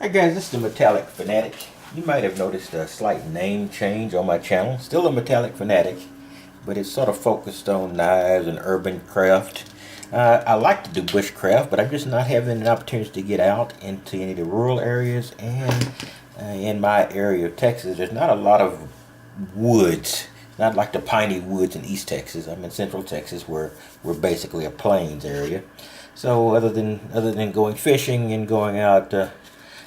Hi guys, this is the Metallic Fanatic. You might have noticed a slight name change on my channel. Still a Metallic Fanatic, but it's sort of focused on knives and urban craft. I like to do bushcraft, but I'm just not having an opportunity to get out into any of the rural areas. And in my area of Texas, there's not a lot of woods. Not like the piney woods in East Texas. I'm in Central Texas, where we're basically a plains area. So other than going fishing and going out,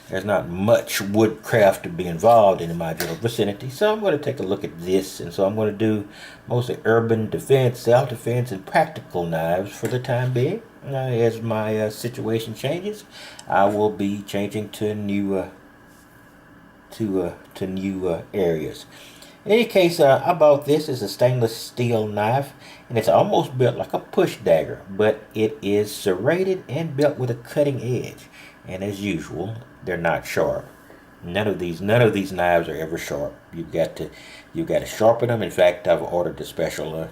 there's not much woodcraft to be involved in my general vicinity. So I'm going to take a look at this, and so I'm going to do mostly urban defense, self-defense, and practical knives for the time being. As my situation changes, I will be changing to new areas. In any case, I bought this as a stainless steel knife, and it's almost built like a push dagger, but it is serrated and built with a cutting edge. And as usual, they're not sharp. None of these knives are ever sharp. You've got to sharpen them. In fact, I've ordered a special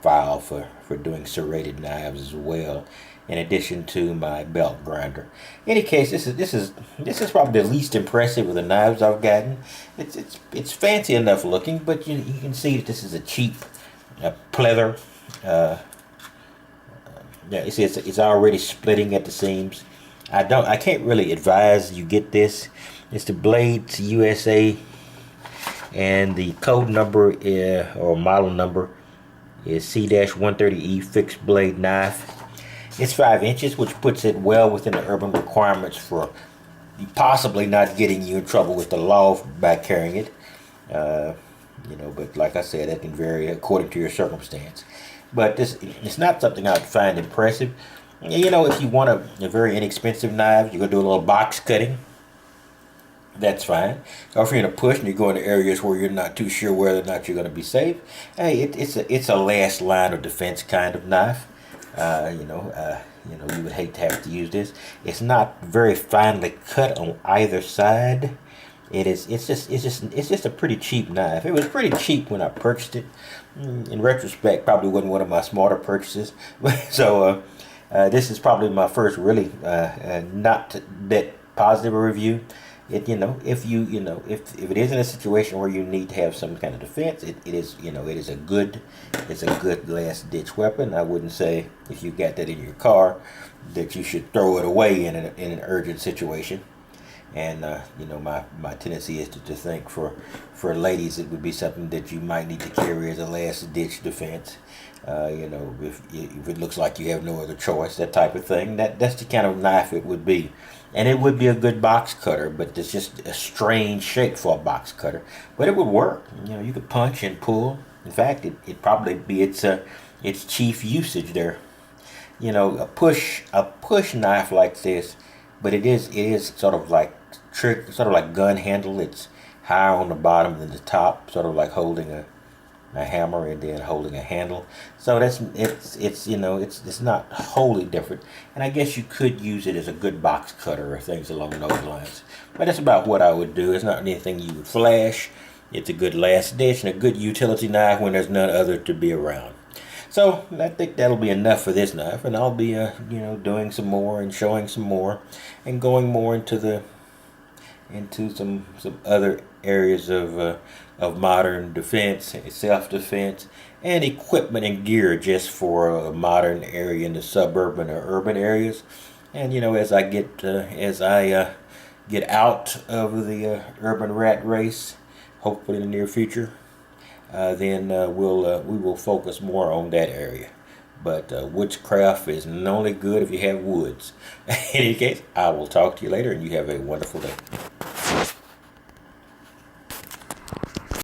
file for doing serrated knives as well, in addition to my belt grinder. In any case, this is probably the least impressive of the knives I've gotten. It's fancy enough looking, but you can see that this is a cheap pleather. Yeah, it's already splitting at the seams. I can't really advise you get this. It's the Blades USA, and the code number or model number is C-130E fixed blade knife. It's 5 inches, which puts it well within the urban requirements for possibly not getting you in trouble with the law by carrying it. But like I said, that can vary according to your circumstance. But it's not something I'd find impressive. If you want a very inexpensive knife, you're going to do a little box cutting. That's fine. Or if you're in a push and you go into areas where you're not too sure whether or not you're going to be safe, hey, it's a last line of defense kind of knife. You would hate to have to use this. It's not very finely cut on either side. It's just a pretty cheap knife. It was pretty cheap when I purchased it. In retrospect, probably wasn't one of my smarter purchases. So this is probably my first really not that positive review. If it is in a situation where you need to have some kind of defense, it is a good last ditch weapon. I wouldn't say if you got that in your car that you should throw it away in an urgent situation. And my tendency is to think for ladies it would be something that you might need to carry as a last ditch defense. If it looks like you have no other choice, that type of thing. That's the kind of knife it would be. And it would be a good box cutter, but it's just a strange shape for a box cutter. But it would work. You could punch and pull. In fact, it'd probably be its chief usage there. A push knife like this, but it is sort of like gun handle. It's higher on the bottom than the top, sort of like holding a hammer and then holding a handle. So it's not wholly different, and I guess you could use it as a good box cutter or things along those lines. But that's about what I would do. It's not anything you would flash. It's a good last ditch and a good utility knife when there's none other to be around. So I think that'll be enough for this knife, and I'll be doing some more and showing some more and going more into some other areas of modern defense, self-defense, and equipment and gear just for a modern area in the suburban or urban areas. And as I get out of the urban rat race, hopefully in the near future, then we will focus more on that area. But woodscraft is only good if you have woods. In any case, I will talk to you later, and you have a wonderful day.